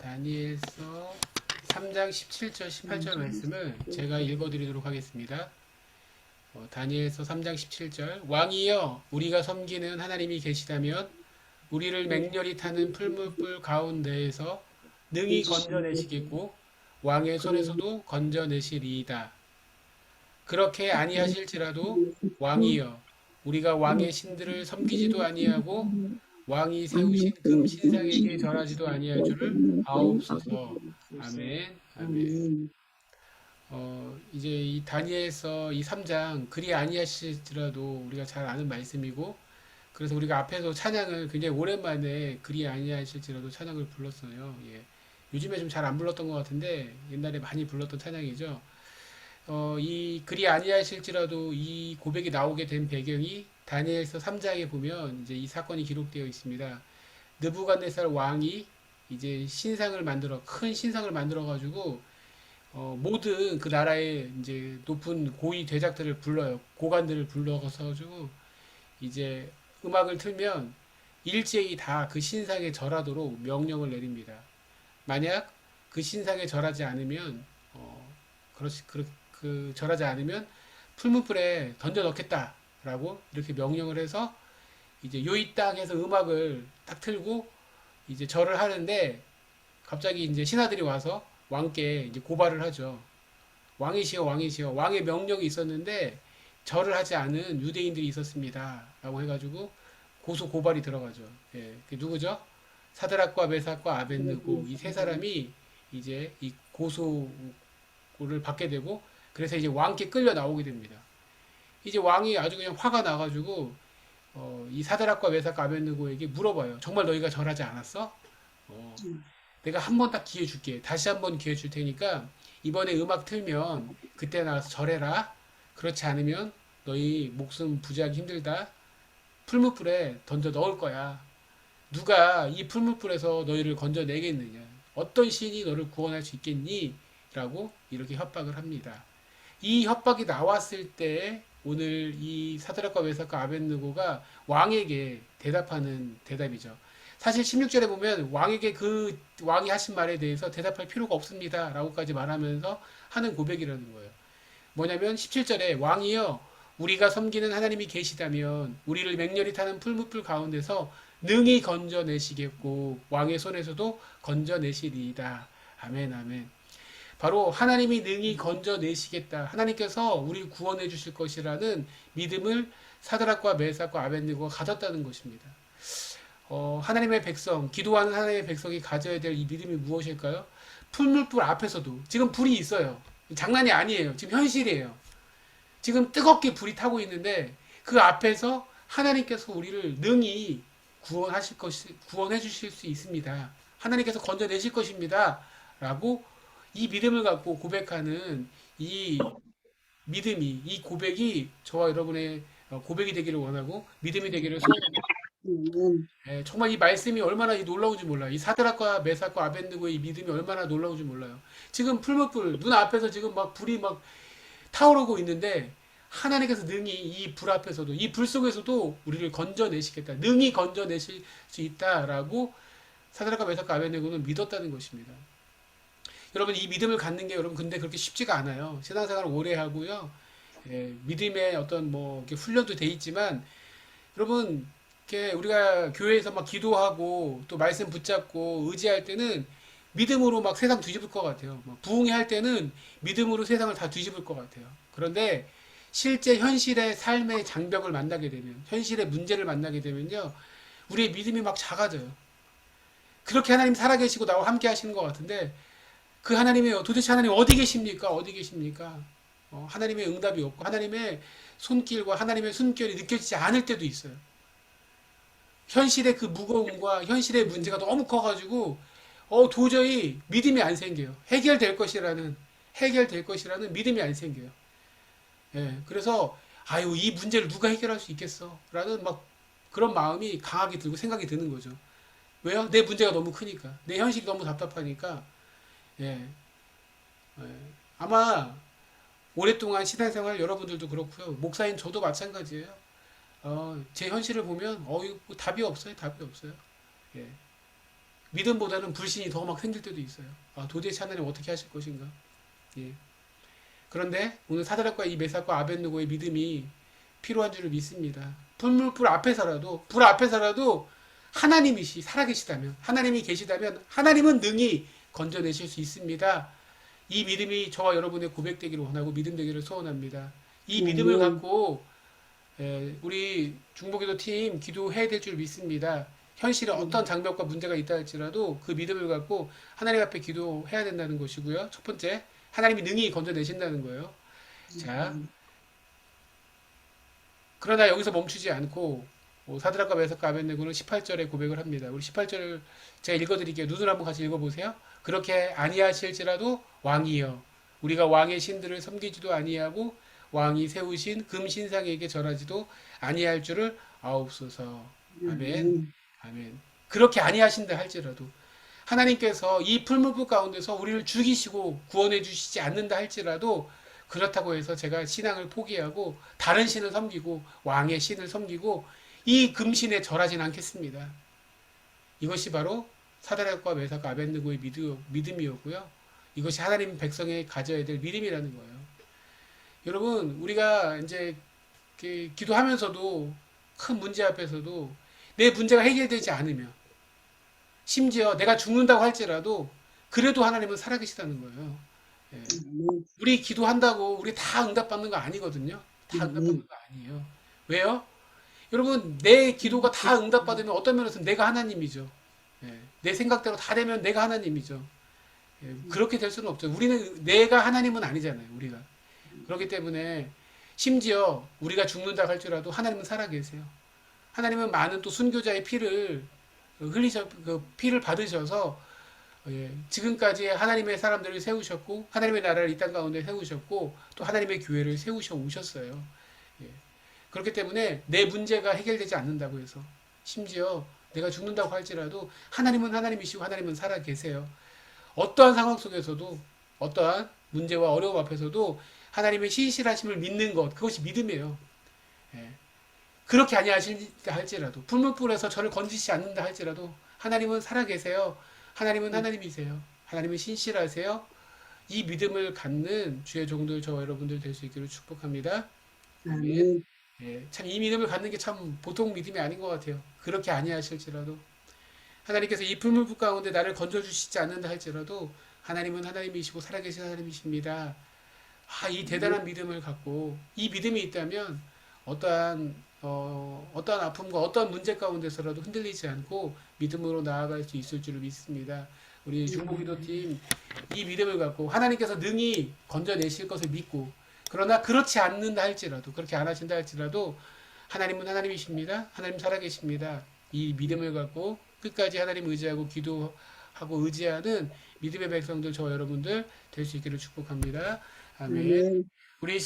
다니엘서 3장 17절 18절 말씀을 제가 읽어드리도록 하겠습니다. 다니엘서 3장 17절 왕이여 우리가 섬기는 하나님이 계시다면 우리를 맹렬히 타는 풀무불 가운데에서 능히 건져내시겠고 왕의 손에서도 건져내시리이다. 그렇게 아니하실지라도 왕이여 우리가 왕의 신들을 섬기지도 아니하고 왕이 세우신 금 신상에게 절하지도 아니할 줄을 아옵소서. 아멘. 아멘. 이제 이 다니엘서 이 3장 그리 아니하실지라도 우리가 잘 아는 말씀이고 그래서 우리가 앞에서 찬양을 굉장히 오랜만에 그리 아니하실지라도 찬양을 불렀어요. 예. 요즘에 좀 잘 안 불렀던 것 같은데 옛날에 많이 불렀던 찬양이죠. 이 그리 아니하실지라도 이 고백이 나오게 된 배경이 다니엘서 3장에 보면 이제 이 사건이 기록되어 있습니다. 느부갓네살 왕이 이제 큰 신상을 만들어 가지고 모든 그 나라의 이제 높은 고위 대작들을 불러요. 고관들을 불러서 가지고 이제 음악을 틀면 일제히 다 그 신상에 절하도록 명령을 내립니다. 만약 그 신상에 절하지 않으면 절하지 않으면 풀무불에 던져 넣겠다라고 이렇게 명령을 해서 이제 요이 땅 해서 음악을 딱 틀고 이제 절을 하는데 갑자기 이제 신하들이 와서 왕께 이제 고발을 하죠. 왕이시여 왕이시여 왕의 명령이 있었는데 절을 하지 않은 유대인들이 있었습니다. 라고 해가지고 고소 고발이 들어가죠. 예, 그게 누구죠? 사드락과 메삭과 아벳느고 이 세 사람이 이제 이 고소를 받게 되고 그래서 이제 왕께 끌려 나오게 됩니다. 이제 왕이 아주 그냥 화가 나가지고 이 사드락과 메삭과 아벳느고에게 물어봐요. 정말 너희가 절하지 않았어? 어, 내가 한 번 딱 기회 줄게. 다시 한 번 기회 줄 테니까 이번에 음악 틀면 그때 나와서 절해라. 그렇지 않으면 너희 목숨 부지하기 힘들다. 풀무불에 던져 넣을 거야. 누가 이 풀무불에서 너희를 건져내겠느냐. 어떤 신이 너를 구원할 수 있겠니? 라고 이렇게 협박을 합니다. 이 협박이 나왔을 때 오늘 이 사드락과 메삭과 아벳느고가 왕에게 대답하는 대답이죠. 사실 16절에 보면 왕에게 그 왕이 하신 말에 대해서 대답할 필요가 없습니다. 라고까지 말하면서 하는 고백이라는 거예요. 뭐냐면 17절에 왕이여 우리가 섬기는 하나님이 계시다면 우리를 맹렬히 타는 풀무불 가운데서 능히 건져내시겠고 왕의 손에서도 건져내시리이다. 아멘 아멘. 바로 하나님이 능히 건져내시겠다. 하나님께서 우리를 구원해 주실 것이라는 믿음을 사드락과 메삭과 아벳느고가 가졌다는 것입니다. 하나님의 백성, 기도하는 하나님의 백성이 가져야 될 이 믿음이 무엇일까요? 풀무불 앞에서도 지금 불이 있어요. 장난이 아니에요. 지금 현실이에요. 지금 뜨겁게 불이 타고 있는데 그 앞에서 하나님께서 우리를 능히 구원해 주실 수 있습니다. 하나님께서 건져내실 것입니다. 라고 이 믿음을 갖고 고백하는 이 믿음이, 이 고백이 저와 여러분의 고백이 되기를 원하고 믿음이 되기를 소원합니다. 정말 이 말씀이 얼마나 놀라운지 몰라요. 이 사드락과 메삭과 아벳느고의 이 믿음이 얼마나 놀라운지 몰라요. 지금 풀무불 눈 앞에서 지금 막 불이 막 타오르고 있는데 하나님께서 능히 이 불 앞에서도 이 불 속에서도 우리를 건져내시겠다. 능히 건져내실 수 있다라고 사드락과 메삭과 아벳느고는 믿었다는 것입니다. 여러분 이 믿음을 갖는 게 여러분 근데 그렇게 쉽지가 않아요. 신앙생활을 오래 하고요. 믿음의 어떤 뭐 이렇게 훈련도 돼 있지만 여러분 이렇게 우리가 교회에서 막 기도하고 또 말씀 붙잡고 의지할 때는 믿음으로 막 세상 뒤집을 것 같아요. 막 부흥회 할 때는 믿음으로 세상을 다 뒤집을 것 같아요. 그런데 실제 현실의 삶의 장벽을 만나게 되면 현실의 문제를 만나게 되면요. 우리의 믿음이 막 작아져요. 그렇게 하나님 살아계시고 나와 함께 하시는 것 같은데 그 하나님이 도대체 하나님 어디 계십니까? 어디 계십니까? 하나님의 응답이 없고 하나님의 손길과 하나님의 숨결이 느껴지지 않을 때도 있어요. 현실의 그 무거움과 현실의 문제가 너무 커가지고 도저히 믿음이 안 생겨요. 해결될 것이라는 믿음이 안 생겨요. 예, 그래서 아유 이 문제를 누가 해결할 수 있겠어? 라는 막 그런 마음이 강하게 들고 생각이 드는 거죠. 왜요? 내 문제가 너무 크니까 내 현실이 너무 답답하니까 예, 예. 아마 오랫동안 신앙생활 여러분들도 그렇고요. 목사인 저도 마찬가지예요. 제 현실을 보면 이거 답이 없어요. 답이 없어요. 예. 믿음보다는 불신이 더 막 생길 때도 있어요. 아, 도대체 하나님 어떻게 하실 것인가? 예. 그런데 오늘 사드락과 이 메삭과 아벳느고의 믿음이 필요한 줄을 믿습니다. 불 앞에서라도 하나님이시 살아계시다면, 하나님이 계시다면 하나님은 능히 건져내실 수 있습니다. 이 믿음이 저와 여러분의 고백되기를 원하고 믿음 되기를 소원합니다. 이 믿음을 아멘. 갖고 우리 중보기도 팀 기도해야 될 줄 믿습니다. 현실에 어떤 장벽과 문제가 있다 할지라도 그 믿음을 갖고 하나님 앞에 기도해야 된다는 것이고요. 첫 번째, 하나님이 능히 건져내신다는 거예요. 자, 아멘. 그러나 여기서 멈추지 않고 사드락과 메삭과 아벳네고는 18절에 고백을 합니다. 우리 18절 제가 읽어드릴게요. 눈을 한번 같이 읽어보세요. 그렇게 아니하실지라도 왕이여 우리가 왕의 신들을 섬기지도 아니하고 왕이 세우신 금신상에게 절하지도 아니할 줄을 아옵소서. 아멘. 아멘. 아멘. 그렇게 아니하신다 할지라도 하나님께서 이 풀무불 가운데서 우리를 죽이시고 구원해 주시지 않는다 할지라도 그렇다고 해서 제가 신앙을 포기하고 다른 신을 섬기고 왕의 신을 섬기고 이 금신에 절하진 않겠습니다. 이것이 바로 사드락과 메삭과 아벳느고의 믿음이었고요. 이것이 하나님 백성이 가져야 될 믿음이라는 거예요. 여러분, 우리가 이제 기도하면서도 큰 문제 앞에서도 내 문제가 해결되지 않으면 심지어 내가 죽는다고 할지라도 그래도 하나님은 살아계시다는 거예요. 예. 아멘. 우리 기도한다고 우리 다 응답받는 거 아니거든요. 다 응답받는 아멘. 거 아니에요. 왜요? 여러분, 내 기도가 다 응답받으면 어떤 면에서 내가 하나님이죠. 예. 내 생각대로 다 되면 내가 하나님이죠. 예. 그렇게 될 수는 없죠. 우리는 내가 하나님은 아니잖아요. 우리가. 그렇기 때문에 심지어 우리가 죽는다 할지라도 하나님은 살아계세요. 하나님은 많은 또 순교자의 피를 그 피를 받으셔서 지금까지 하나님의 사람들을 세우셨고 하나님의 나라를 이 땅 가운데 세우셨고 또 하나님의 교회를 세우셔 오셨어요. 예. 그렇기 때문에 내 문제가 해결되지 않는다고 해서 심지어 내가 죽는다고 할지라도 하나님은 하나님이시고 하나님은 살아 계세요. 어떠한 상황 속에서도 어떠한 문제와 어려움 앞에서도 하나님의 신실하심을 믿는 것 그것이 믿음이에요. 예. 그렇게 아니하실다 할지라도 불문불에서 저를 건지시 않는다 할지라도 하나님은 살아계세요. 하나님은 하나님이세요. 하나님은 신실하세요. 이 믿음을 갖는 주의 종들 저와 여러분들 될 수 있기를 축복합니다. 아멘. 아멘. 예, 참 이 믿음을 갖는 게 참 보통 믿음이 아닌 것 같아요. 그렇게 아니하실지라도 하나님께서 이 풀무불 가운데 나를 건져주시지 않는다 할지라도 하나님은 하나님이시고 살아계신 하나님이십니다. 아, 이 대단한 믿음을 갖고 이 믿음이 있다면 어떠한 아픔과 어떠한 문제 가운데서라도 흔들리지 않고 믿음으로 나아갈 수 있을 줄을 믿습니다. 우리 중보기도팀 이 믿음을 갖고 하나님께서 능히 건져내실 것을 믿고 그러나 그렇지 않는다 할지라도 그렇게 안 하신다 할지라도 하나님은 하나님이십니다. 하나님 살아계십니다. 이 믿음을 갖고 끝까지 하나님 의지하고 기도하고 의지하는 믿음의 백성들 저와 여러분들 될 수 있기를 축복합니다. 아멘. 아멘.